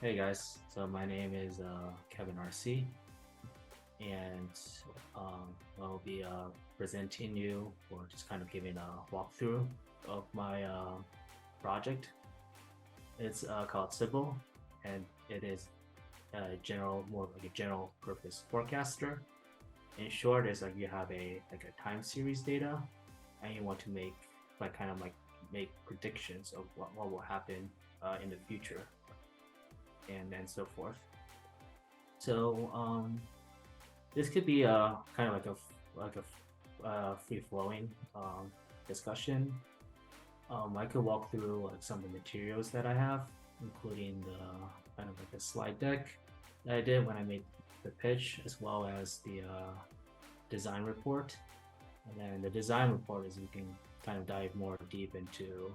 Hey guys, so my name is Kevin RC, and um, I'll be presenting you or just kind of giving a walkthrough of my project. It's called SYBIL, and it is more of like a general purpose forecaster. In short, it's like you have a time series data, and you want to make predictions of what will happen in the future, and then so forth. So this could be a kind of like a free flowing discussion. I could walk through like some of the materials that I have, including the kind of like a slide deck that I did when I made the pitch, as well as the design report. And then the design report is we can kind of dive more deep into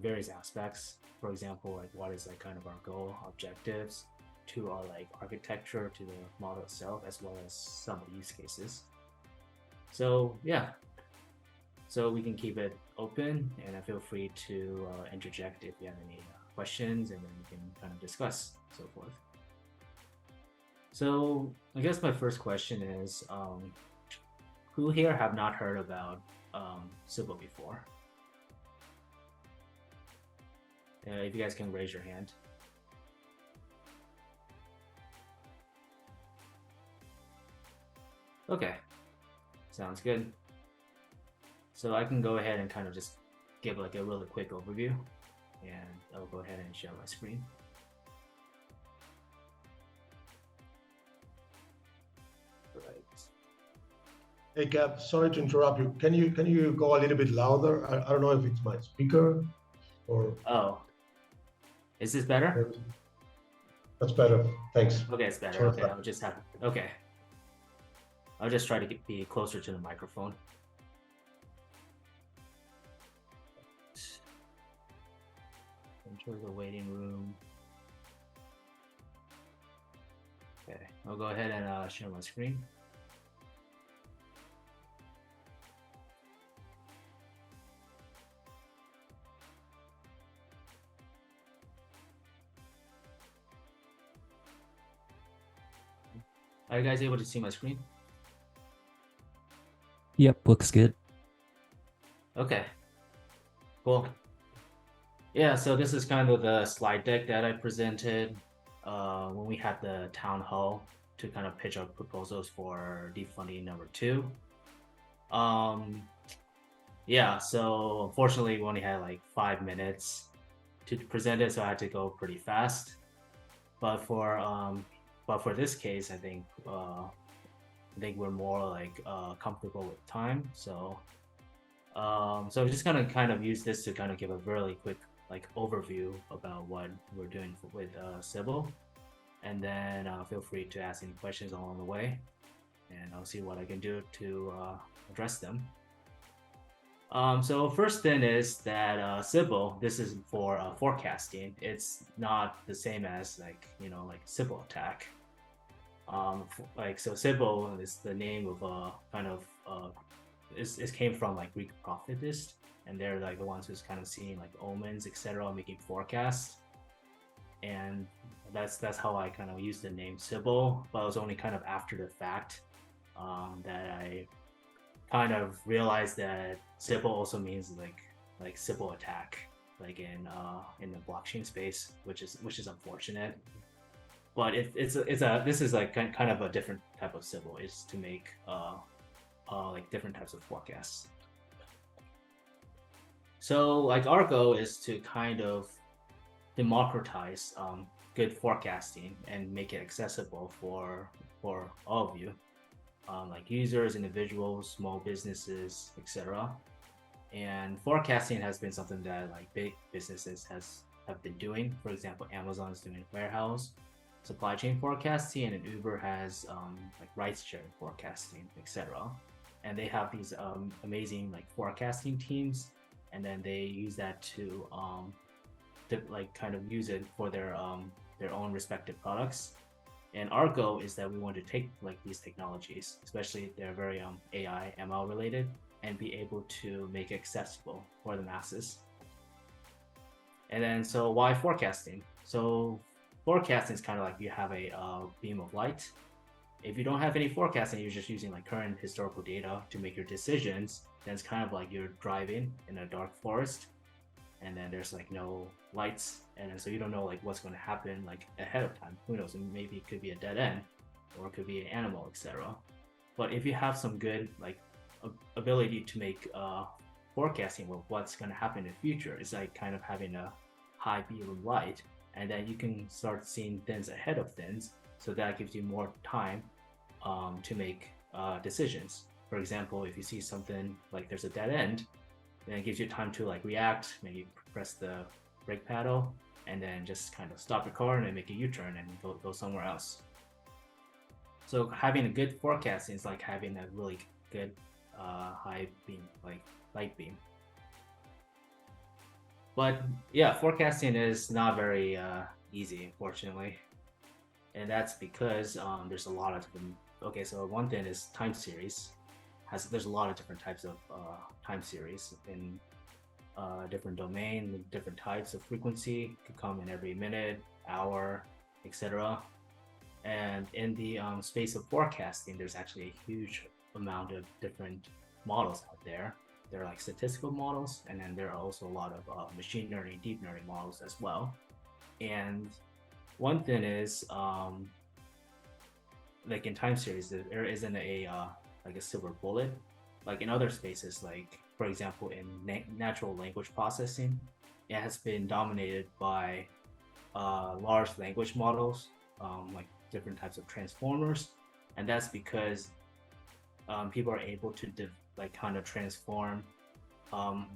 various aspects. For example, like what is like kind of our goal, objectives, to our like architecture, to the model itself, as well as some of the use cases. So yeah, so we can keep it open, and feel free to interject if you have any questions, and then we can kind of discuss so forth. So I guess my first question is, who here have not heard about SYBIL before? If you guys can raise your hand. Okay, sounds good. So I can go ahead and kind of just give like a really quick overview, and I'll go ahead and share my screen. Right. Hey Gab, sorry to interrupt you. Can you go a little bit louder? I don't know if it's my speaker or Oh, is this better? that's better. Thanks. Okay, it's better. Sorry for Okay, that. I'll just have. Okay, I'll just try to be closer to the microphone. Enter the waiting room. Okay, I'll go ahead and share my screen. Are you guys able to see my screen? Yep, looks good. Okay, cool. Yeah, so this is kind of the slide deck that I presented when we had the town hall to kind of pitch our proposals for Deep Funding number 2. Um, yeah, so unfortunately we only had like 5 minutes to present it, so I had to go pretty fast. But for this case, I think we're more like comfortable with time. So I'm just gonna kind of use this to kind of give a really quick like overview about what we're doing with SYBIL, and then feel free to ask any questions along the way, and I'll see what I can do to address them. So first thing is that SYBIL, this is for forecasting. It's not the same as like like SYBIL attack. Like so SYBIL is the name of a kind of it came from like Greek prophetists, and they're like the ones who's kind of seeing like omens, etc., making forecasts. And that's how I kind of used the name SYBIL, but it was only kind of after the fact that I kind of realized that SYBIL also means like SYBIL attack, like in the blockchain space, which is unfortunate. But this is like kind of a different type of SYBIL, is to make like different types of forecasts. So like our goal is to kind of democratize good forecasting and make it accessible for all of you, like users, individuals, small businesses, etc. And forecasting has been something that like big businesses have been doing. For example, Amazon is doing warehouse supply chain forecasting, and Uber has like ride sharing forecasting, etc. And they have these amazing like forecasting teams, and then they use that to like kind of use it for their own respective products. And our goal is that we want to take like these technologies, especially they're very AI ML related, and be able to make it accessible for the masses. And then so why forecasting? So forecasting is kind of like you have a beam of light. If you don't have any forecasting, you're just using like current historical data to make your decisions, then it's kind of like you're driving in a dark forest, and then there's like no lights, and then so you don't know like what's going to happen like ahead of time. Who knows? Maybe it could be a dead end, or it could be an animal, etc. But if you have some good like ability to make forecasting with what's going to happen in the future, it's like kind of having a high beam of light, and then you can start seeing things ahead of things. So that gives you more time to make decisions. For example, if you see something like there's a dead end, then it gives you time to like react, maybe press the brake pedal, and then just kind of stop your car and then make a U-turn and go somewhere else. So having a good forecasting is like having a really good high beam, like light beam. But yeah, forecasting is not very easy, unfortunately. And that's because there's a lot of different. Okay, so one thing is time series. There's a lot of different types of time series in different domain, different types of frequency. Could come in every minute, hour, etc. And in the space of forecasting, there's actually a huge amount of different models out there. There are like statistical models, and then there are also a lot of machine learning, deep learning models as well. And one thing is, like in time series, there isn't a like a silver bullet. Like in other spaces, like for example, in natural language processing, it has been dominated by large language models, like different types of transformers, and that's because people are able to like kind of transform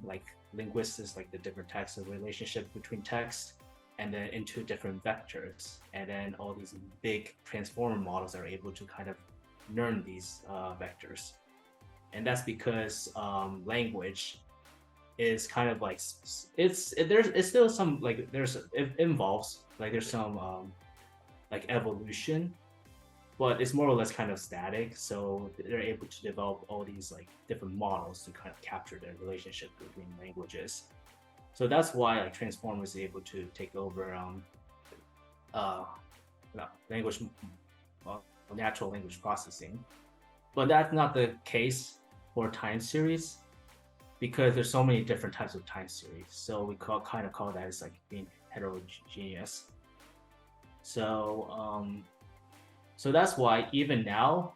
like linguistics, like the different types of relationship between text, and then into different vectors, and then all these big transformer models are able to kind of learn these vectors, and that's because language is kind of like it's still some like it involves like there's some like evolution, but it's more or less kind of static. So they're able to develop all these like different models to kind of capture the relationship between languages. So that's why like transformers is able to take over language, natural language processing. But that's not the case for time series, because there's so many different types of time series. So we kind of call that as like being heterogeneous. So so that's why even now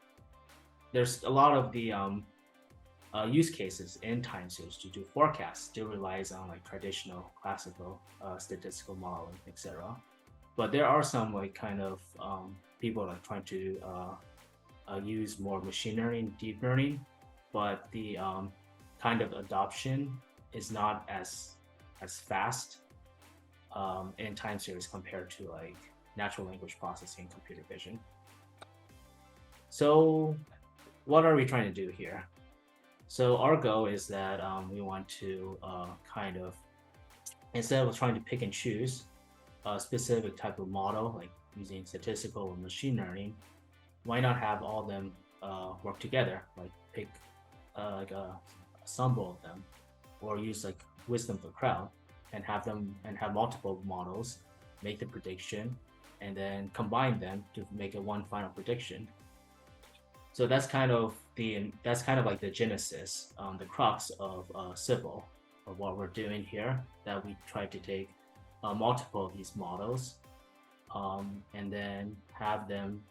there's a lot of the use cases in time series to do forecasts still relies on like traditional classical statistical modeling, etc. But there are some like kind of people that are trying to use more machine learning, deep learning, but the kind of adoption is not as fast in time series compared to like natural language processing, computer vision. So what are we trying to do here? So our goal is that we want to kind of, instead of trying to pick and choose a specific type of model, like using statistical or machine learning, why not have all of them work together, like pick like a ensemble of them, or use like wisdom of the crowd and have multiple models make the prediction and then combine them to make a one final prediction. So that's kind of like the genesis, the crux of SYBIL, of what we're doing here. That we try to take multiple of these models, and then have them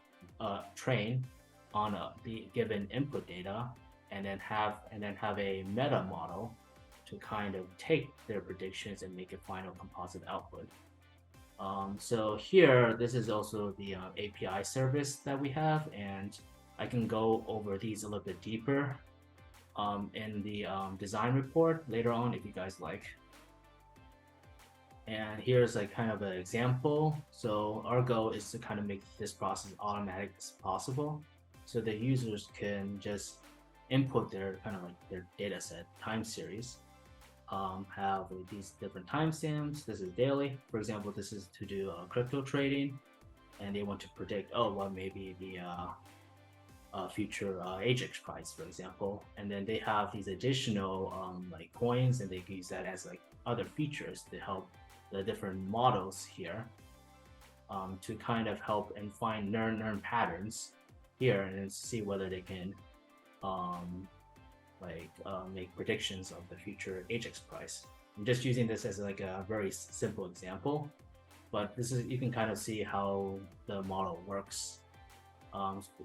train on the given input data, and then have a meta model to kind of take their predictions and make a final composite output. So here, this is also the API service that we have, and I can go over these a little bit deeper in the design report later on if you guys like. And here's like kind of an example. So our goal is to kind of make this process automatic as possible, so the users can just input their kind of like their data set time series, have these different timestamps. This is daily, for example. This is to do crypto trading, and they want to predict, oh, what may be the future Ajax price, for example. And then they have these additional like coins, and they can use that as like other features to help the different models here. to kind of help and find learn patterns here and see whether they can make predictions of the future HX price. I'm just using this as like a very simple example, but this is, you can kind of see how the model works.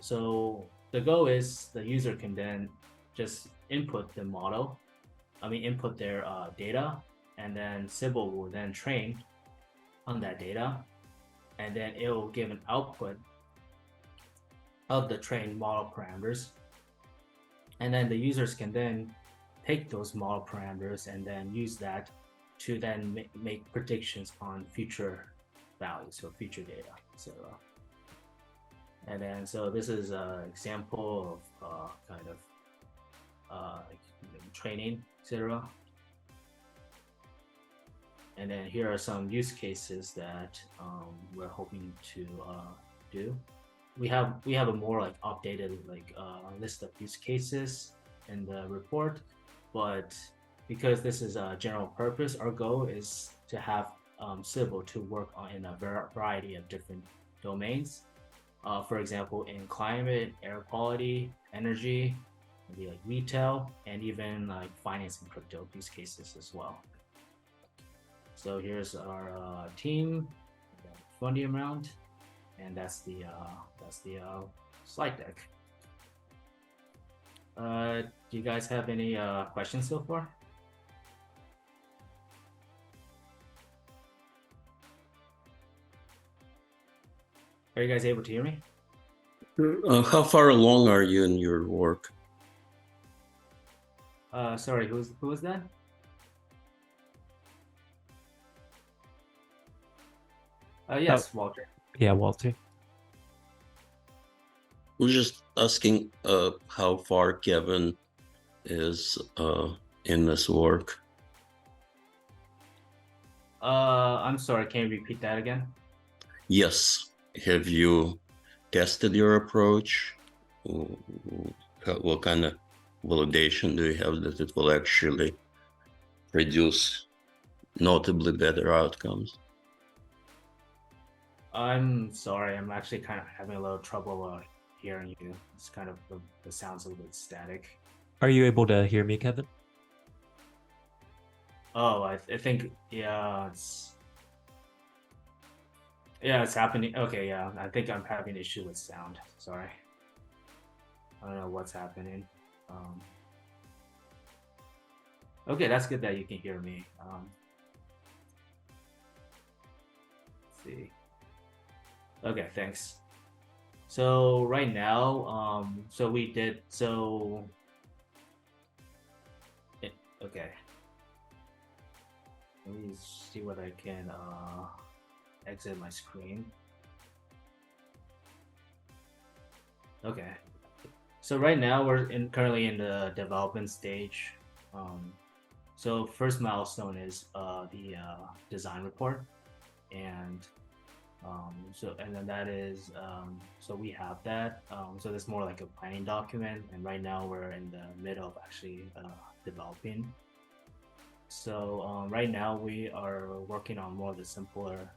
So the goal is the user can then just input the model, input their data, and then SYBIL will then train on that data, and then it will give an output of the trained model parameters. And then the users can then take those model parameters and then use that to then make predictions on future values or future data. So, and then so this is an example of training, etc. And then here are some use cases that we're hoping to do. We have a more like updated list of use cases in the report, but because this is a general purpose, our goal is to have SYBIL to work on in a variety of different domains. For example, in climate, air quality, energy, maybe like retail, and even like finance and crypto use cases as well. So here's our team, funding round, and that's the slide deck. Do you guys have any questions so far? Are you guys able to hear me? How far along are you in your work? Sorry, who was that? Yes, Walter. Yeah, Walter. We're just asking how far Kevin is in this work. I'm sorry, can you repeat that again? Yes. Have you tested your approach? What kind of validation do you have that it will actually produce notably better outcomes? I'm sorry, I'm actually kind of having a little trouble hearing you. It's kind of, the sound's a little bit static. Are you able to hear me, Kevin? Oh, I think, yeah, it's happening. Okay, yeah, I think I'm having an issue with sound. Sorry. I don't know what's happening. Okay, that's good that you can hear me. Let's see. Okay, thanks. So right now, okay. Let me see what I can exit my screen. Okay. So right now we're currently in the development stage. So first milestone is the design report, and then that is so we have that. So that's more like a planning document, and right now we're in the middle of actually developing. So right now we are working on more of the simpler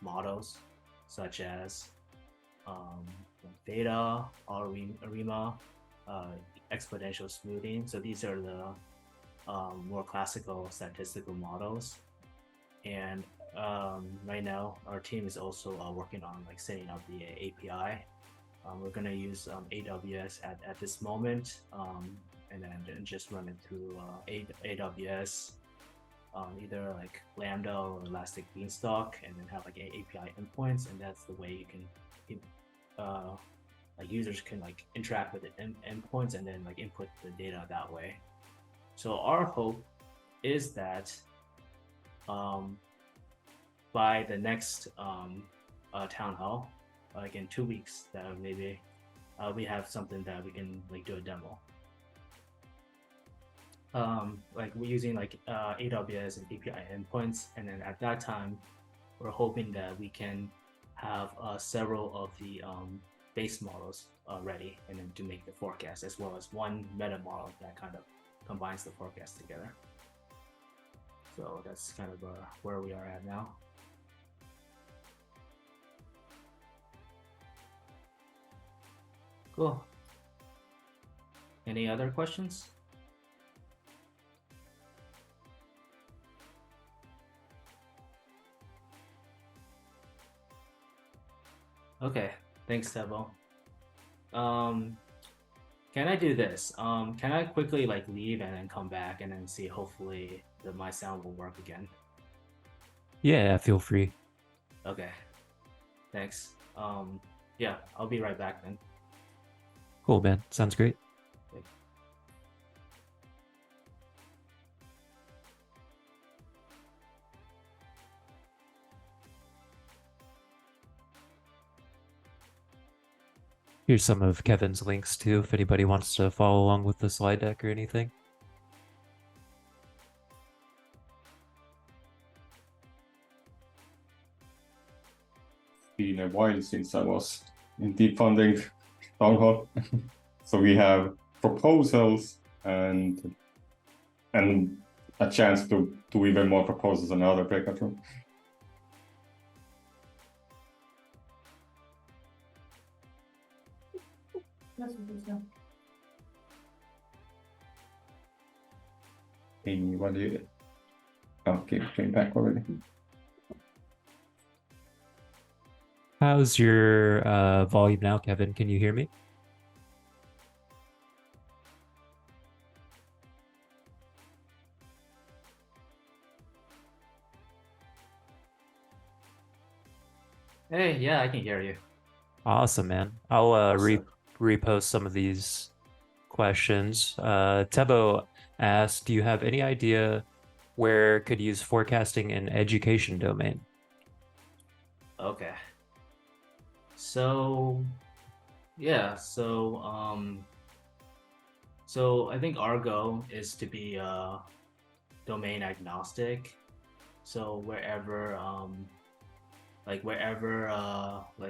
models, such as theta, ARIMA, exponential smoothing. So these are the more classical statistical models. And right now our team is also working on like setting up the API. We're going to use AWS at this moment, and then just run it through AWS, either like Lambda or Elastic Beanstalk, and then have like API endpoints, and that's the way you can like users can like interact with the endpoints and then like input the data that way. So our hope is that by the next town hall, like in 2 weeks, that maybe we have something that we can like do a demo. Like we're using like AWS and API endpoints, and then at that time, we're hoping that we can have several of the base models ready, and then to make the forecast, as well as one meta model that kind of combines the forecast together. So that's kind of where we are at now. Cool. Any other questions? Okay, thanks, Tebo. Can I do this? Can I quickly like leave and then come back and then see hopefully that my sound will work again? Yeah, feel free. Okay, thanks. Yeah, I'll be right back then. Cool, man. Sounds great. Here's some of Kevin's links too, if anybody wants to follow along with the slide deck or anything. Been a while since I was in Deep Funding Town Hall. So we have proposals and a chance to do even more proposals in other breakout room. Anybody? Okay, came back already. How's your volume now, Kevin? Can you hear me? Hey, yeah, I can hear you. Awesome, man. I'll Awesome. repost some of these questions. Tebo asked, do you have any idea where could use forecasting in education domain? Okay. So, yeah, so I think our goal is to be domain agnostic. So wherever like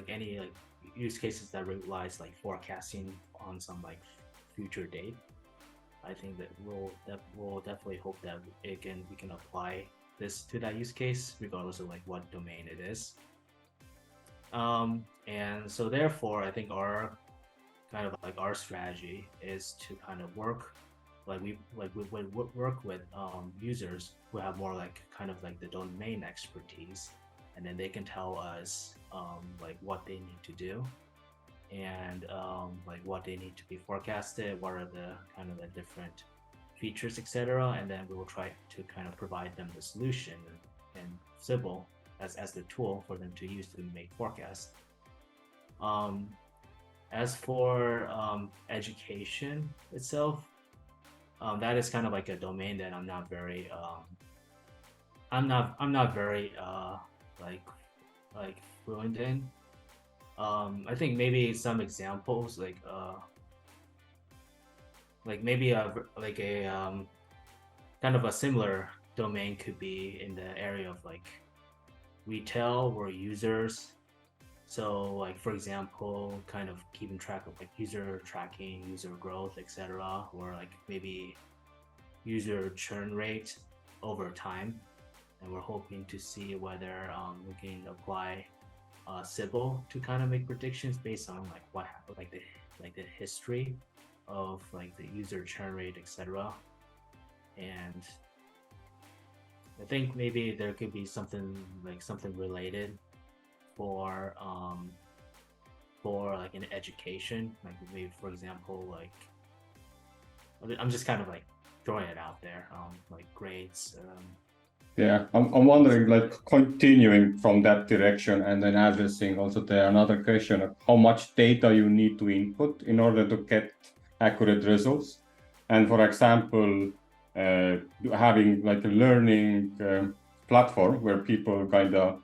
any like use cases that relies like forecasting on some like future date, I think that we'll definitely hope that we can apply this to that use case regardless of like what domain it is. And so therefore I think our kind of like our strategy is to kind of work we work with users who have more like kind of like the domain expertise, and then they can tell us like what they need to do and like what they need to be forecasted, what are the kind of the different features, etc. And then we will try to kind of provide them the solution and SYBIL as the tool for them to use to make forecasts. As for education itself, that is kind of like a domain that I'm not very like fluent in. I think maybe some examples like maybe a kind of a similar domain could be in the area of like retail or users. So like for example, kind of keeping track of like user tracking, user growth, etc., or like maybe user churn rate over time. And we're hoping to see whether we can apply SYBIL to kind of make predictions based on like what happened, like the history of like the user churn rate, etc. And I think maybe there could be something related for like in education, like maybe for example, like I'm just kind of like throwing it out there, like grades. Yeah, I'm wondering, like continuing from that direction and then addressing also the another question of how much data you need to input in order to get accurate results. And for example, having like a learning platform where people kind of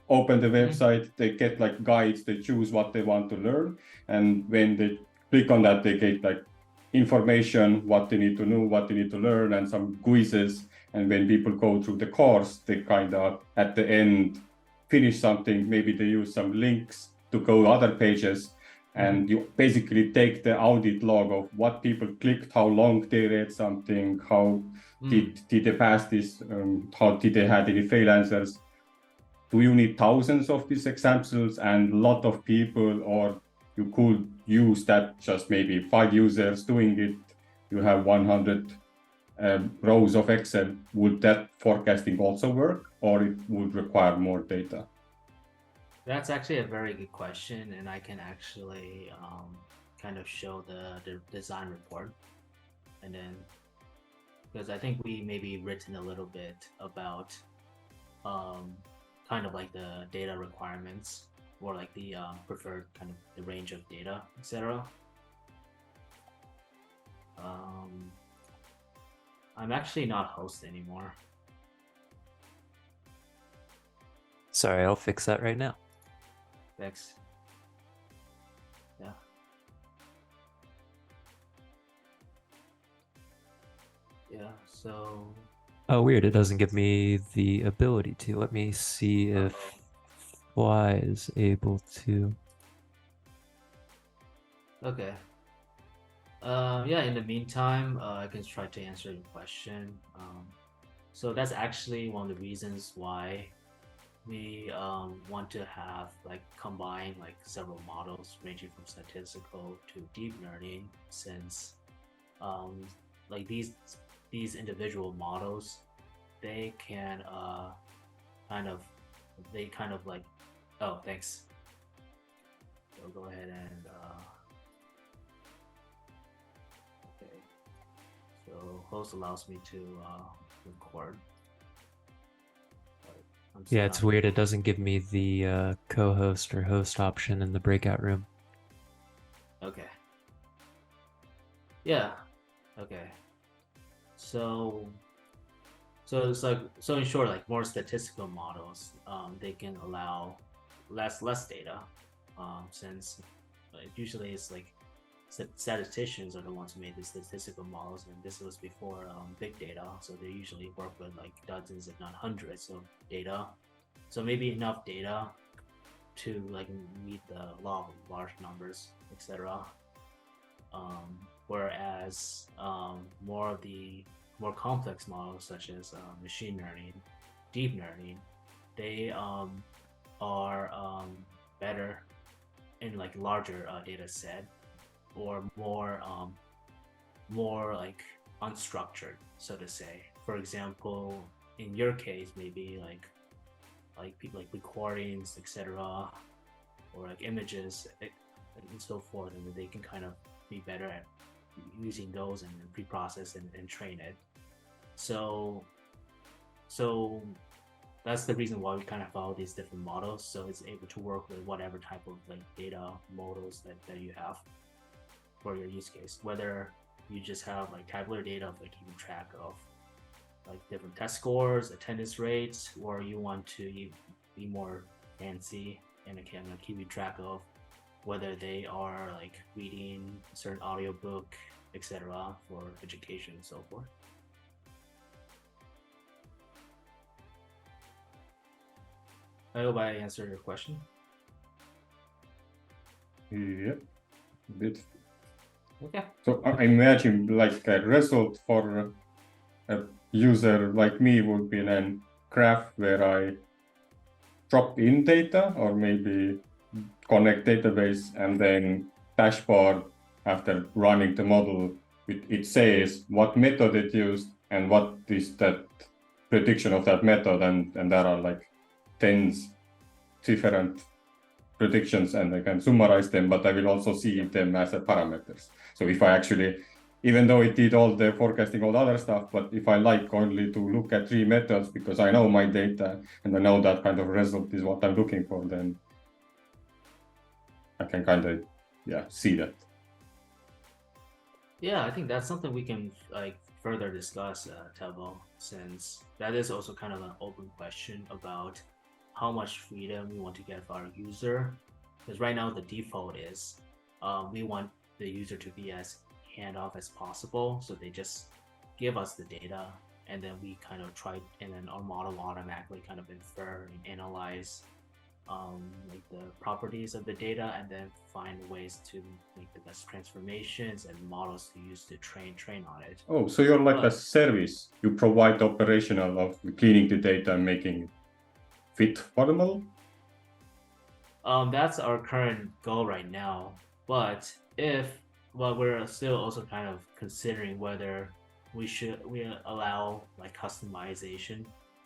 open the website, they get like guides, they choose what they want to learn. And when they click on that, they get like information, what they need to know, what they need to learn, and some quizzes. And when people go through the course, they kind of at the end finish something. Maybe they use some links to go other pages, and you basically take the audit log of what people clicked, how long they read something, how did they pass this, how did they have any fail answers. Do you need thousands of these examples and a lot of people, or you could use that just maybe 5 users doing it. You have 100 rows of Excel. Would that forecasting also work, or it would require more data? That's actually a very good question, and I can actually kind of show the design report, and then because I think we maybe written a little bit about kind of like the data requirements or like the preferred kind of the range of data, etc. I'm actually not host anymore. Sorry, I'll fix that right now. Thanks. Yeah. Yeah, so Oh, weird. It doesn't give me the ability to. Let me see if Y is able to. okay. Yeah, in the meantime, I can try to answer your question. So that's actually one of the reasons why we want to have like combine like several models ranging from statistical to deep learning, since like these individual models, they can kind of like, oh, thanks. So go ahead and okay. So host allows me to record. I'm still Yeah, it's not- weird. It doesn't give me the co-host or host option in the breakout room. Okay. Yeah. Okay. So it's like, so in short, like more statistical models, they can allow less data, since usually it's like statisticians are the ones who made the statistical models, and this was before big data, so they usually work with like dozens if not hundreds of data, so maybe enough data to like meet the law of large numbers, etc. Whereas more of the more complex models such as machine learning, deep learning, they are better in like larger data set, or more like unstructured, so to say. For example, in your case, maybe like recordings, etc., or like images and so forth, and they can kind of be better at using those and pre-process and train it. So that's the reason why we kind of follow these different models, so it's able to work with whatever type of like data models that you have for your use case, whether you just have like tabular data of like keeping track of like different test scores, attendance rates, or you want to be more fancy and again like keeping track of whether they are like reading a certain audiobook, etc., for education and so forth. I hope I answered your question. Yep, good. Okay. So I imagine like a result for a user like me would be a graph where I drop in data or maybe connect database, and then dashboard after running the model, it says what method it used and what is that prediction of that method, and there are like tens different predictions, and I can summarize them, but I will also see them as a parameters. So if I actually, even though it did all the forecasting, all the other stuff, but if I like only to look at 3 methods because I know my data and I know that kind of result is what I'm looking for, then I can kind of, yeah, see that. Yeah, I think that's something we can like further discuss, Tebo, since that is also kind of an open question about how much freedom we want to get for our user. Because right now the default is we want the user to be as hands-off as possible, so they just give us the data, and then we kind of try, and then our model will automatically kind of infer and analyze like the properties of the data, and then find ways to make the best transformations and models to use to train on it. Oh, so you're like a service. You provide the operational of cleaning the data and making it fit for the model? That's our current goal right now. But we're still also kind of considering whether we allow like customization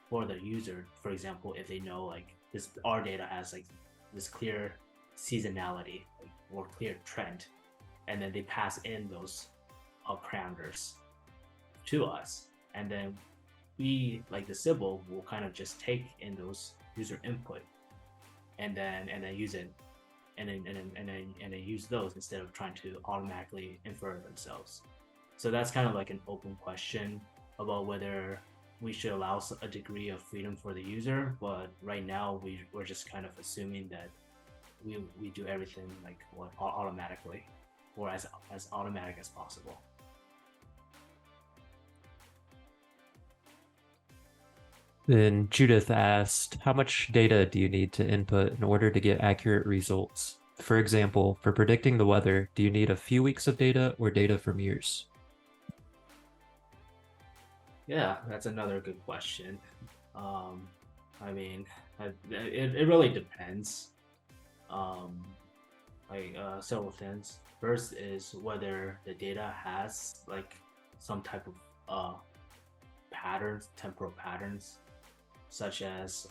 for the user. For example, if they know like this, our data has like this clear seasonality or clear trend, and then they pass in those parameters to us, and then we, like the SYBIL, will kind of just take in those user input and then use it and then use those instead of trying to automatically infer themselves. So that's kind of like an open question about whether we should allow a degree of freedom for the user, but right now we're just kind of assuming that we do everything like automatically, or as automatic as possible. Then Judith asked, how much data do you need to input in order to get accurate results? For example, for predicting the weather, do you need a few weeks of data or data from years? Yeah, that's another good question. I mean, it really depends. Several things. First is whether the data has like some type of patterns, temporal patterns, such as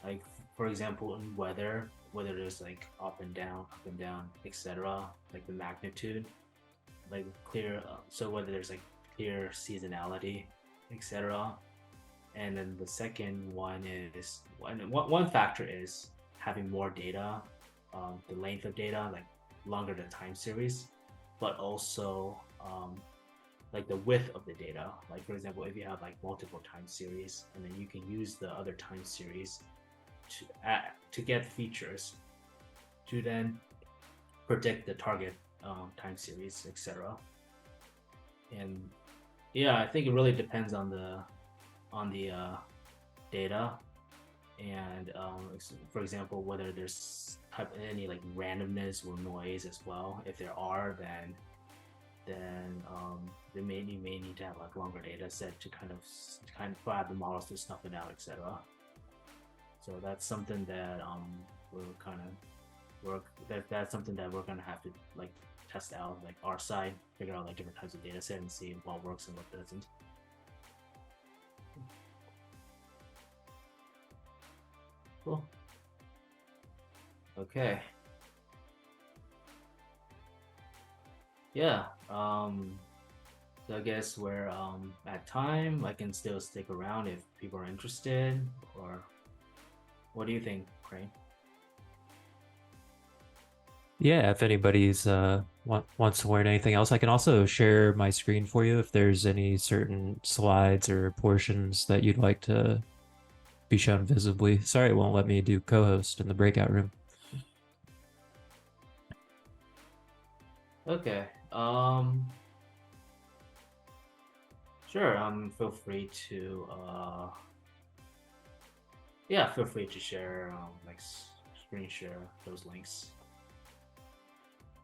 like for example in weather, whether there's like up and down, etc. Like the magnitude, like clear. So whether there's like clear seasonality, etc. And then the second one is one factor is having more data, the length of data, like longer the time series, but also like the width of the data. Like for example, if you have like multiple time series, and then you can use the other time series to get features to then predict the target time series, etc. And yeah, I think it really depends on the data, and for example, whether there's any like randomness or noise as well. If there are, then you may need to have like longer data set to kind of have the models to snuff it out, etc. So that's something that we're kind of that's something that we're gonna have to like test out, like our side, figure out like different types of data set and see what works and what doesn't. Cool. Okay. Yeah. So I guess we're at time. I can still stick around if people are interested, or what do you think, Crane? Yeah, if anybody's wants to learn anything else, I can also share my screen for you if there's any certain slides or portions that you'd like to be shown visibly. Sorry, it won't let me do co-host in the breakout room. Okay. Sure. Feel free to feel free to share like screen share those links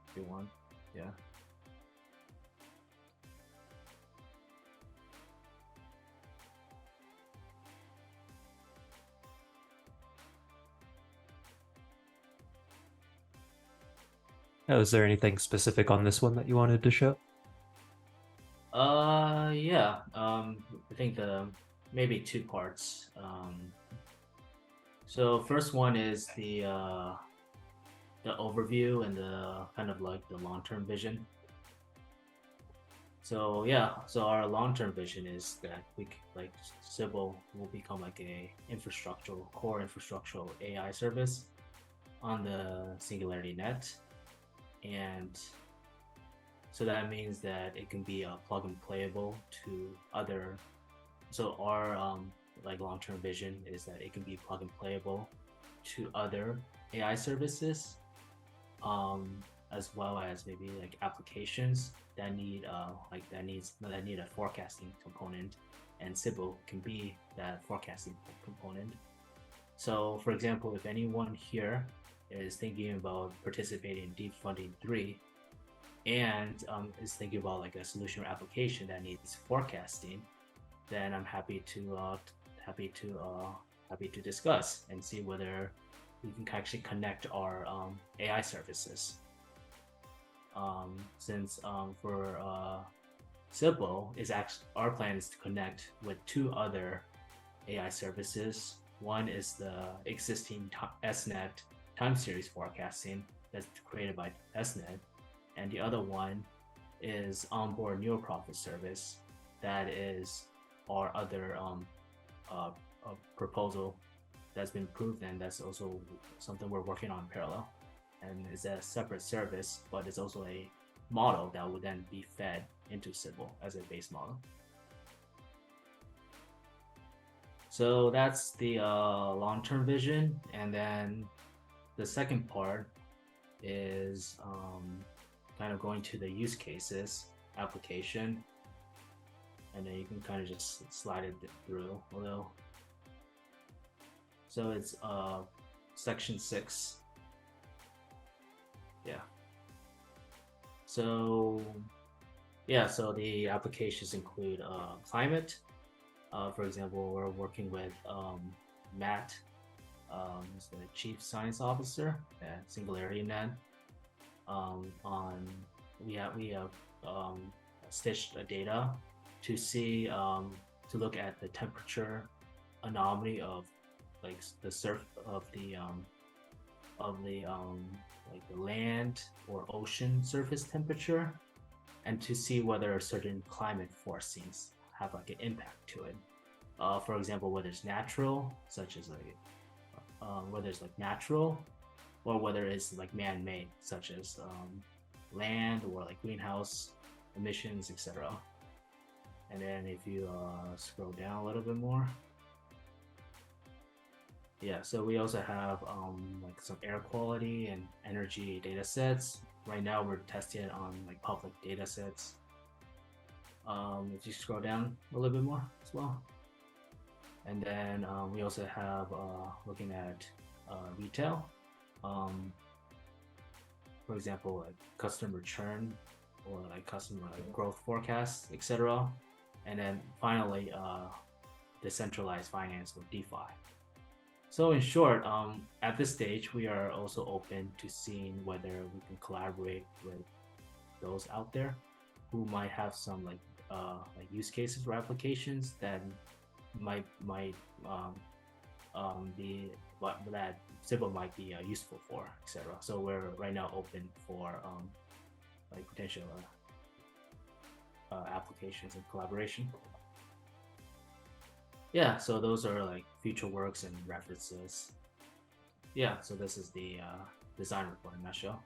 if you want. Yeah. Oh, is there anything specific on this one that you wanted to show? Yeah. I think maybe two parts. So first one is the overview and the kind of like the long-term vision. So yeah, so our long-term vision is that we like SYBIL will become like a core infrastructural AI service on the SingularityNET. And so that means that it can be plug and playable to other. So our like long-term vision is that it can be plug and playable to other AI services, as well as maybe like applications that need a forecasting component, and SYBIL can be that forecasting component. So for example, if anyone here is thinking about participating in Deep Funding 3 and is thinking about like a solution or application that needs forecasting, then I'm happy to discuss and see whether we can actually connect our AI services since for SYBIL is actually our plan is to connect with two other AI services. One is the existing SNET time series forecasting that's created by SNET, and the other one is onboard neural profit service that is our other proposal that's been approved, and that's also something we're working on in parallel. And it's a separate service, but it's also a model that would then be fed into SYBIL as a base model. So that's the long-term vision, and then the second part is kind of going to the use cases application, and then you can kind of just slide it through a little. So it's section 6. Yeah. So the applications include climate. For example, we're working with Matt, who's the Chief Science Officer at SingularityNET. We have stitched data to see to look at the temperature anomaly of like the like the land or ocean surface temperature, and to see whether certain climate forcings have like an impact to it. For example, whether it's natural, such as like whether it's like natural, or whether it's like man-made, such as land or like greenhouse emissions, etc. And then if you scroll down a little bit more, yeah, so we also have like some air quality and energy data sets. Right now we're testing it on like public data sets. If you scroll down a little bit more as well. And then we also have looking at retail. For example, like customer churn or like customer growth forecasts, etc. And then finally, decentralized finance or DeFi. So in short, at this stage, we are also open to seeing whether we can collaborate with those out there who might have some like use cases or applications that might be that SYBIL might be useful for, etc. So we're right now open for like potential applications and collaboration. Yeah, so those are like future works and references. Yeah, so this is the design report in a nutshell.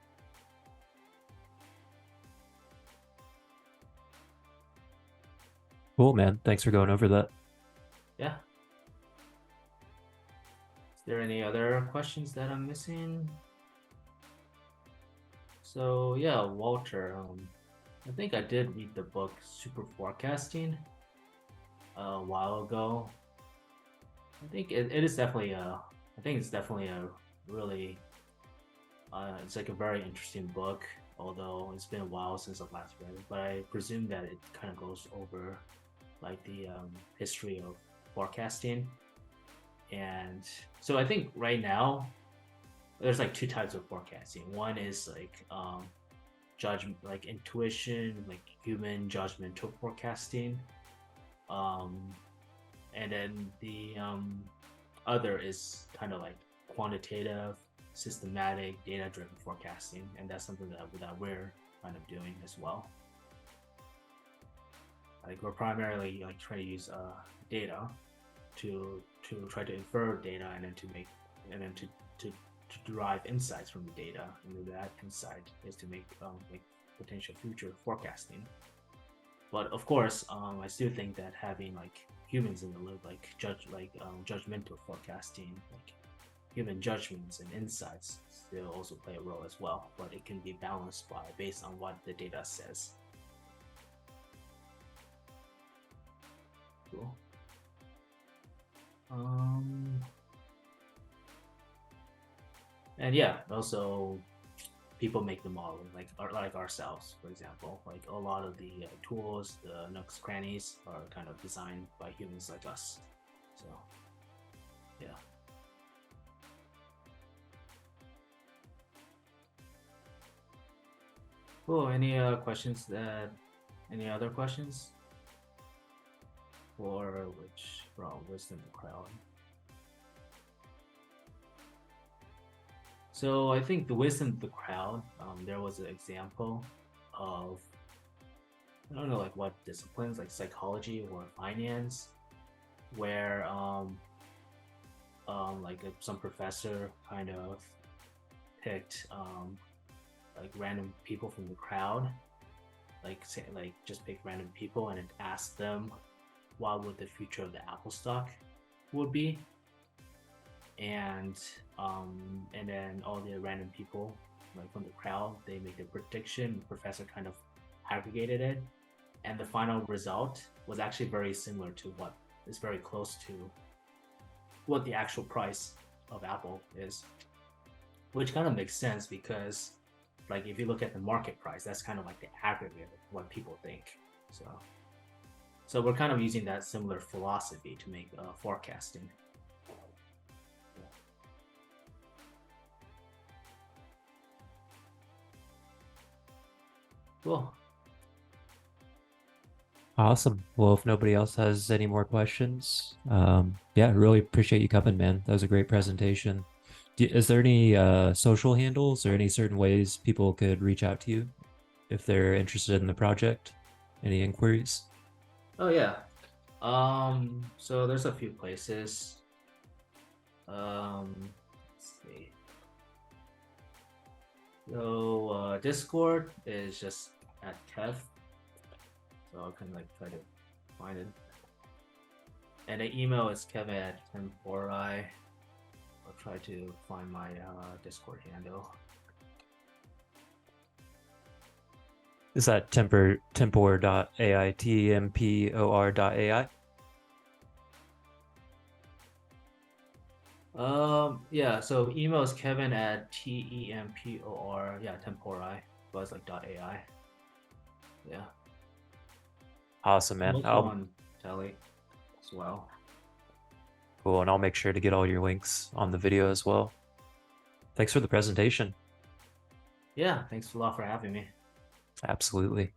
Cool, man. Thanks for going over that. Yeah. Is there any other questions that I'm missing? So yeah, Walter, I think I did read the book Super Forecasting a while ago. I think it is definitely it's definitely a really it's like a very interesting book, although it's been a while since I've last read it, but I presume that it kind of goes over like the history of forecasting. And so I think right now there's like two types of forecasting. One is like judgment, like intuition, like human judgmental forecasting, and then the other is kind of like quantitative, systematic, data-driven forecasting, and that's something that we're kind of doing as well. Like we're primarily like trying to use data to try to infer data, and then to make to derive insights from the data, and that insight is to make like potential future forecasting. But of course, I still think that having like humans in the loop, like judgmental forecasting, like human judgments and insights, still also play a role as well. But it can be balanced based on what the data says. Cool. And yeah, also people make the model like ourselves, for example. Like a lot of the tools, the nooks, crannies are kind of designed by humans like us. So yeah. Cool. Any questions that? Any other questions? For which from wisdom the crowd? So I think the wisdom of the crowd. There was an example of, I don't know, like what disciplines, like psychology or finance, where like some professor kind of picked like random people from the crowd, like say, like just pick random people and ask them what would the future of the Apple stock would be, and then all the random people like from the crowd, they make a prediction. The professor kind of aggregated it, and the final result was actually very similar to what is very close to what the actual price of Apple is, which kind of makes sense because like if you look at the market price, that's kind of like the aggregate of what people think. So we're kind of using that similar philosophy to make forecasting. Cool. Awesome. Well, if nobody else has any more questions, yeah, really appreciate you coming, man. That was a great presentation. Is there any social handles or any certain ways people could reach out to you if they're interested in the project? Any inquiries? Oh yeah. So there's a few places. Let's see. So Discord is just at Kev. So I can like try to find it. And the email is kevin@tempori. I'll try to find my Discord handle. Is that tempor.ai, tempor.ai? Yeah, so email is kevin@tempor, yeah, tempori, but it's like .ai. Yeah. Awesome, man. Also on Telly as well. Cool, and I'll make sure to get all your links on the video as well. Thanks for the presentation. Yeah, thanks a lot for having me. Absolutely.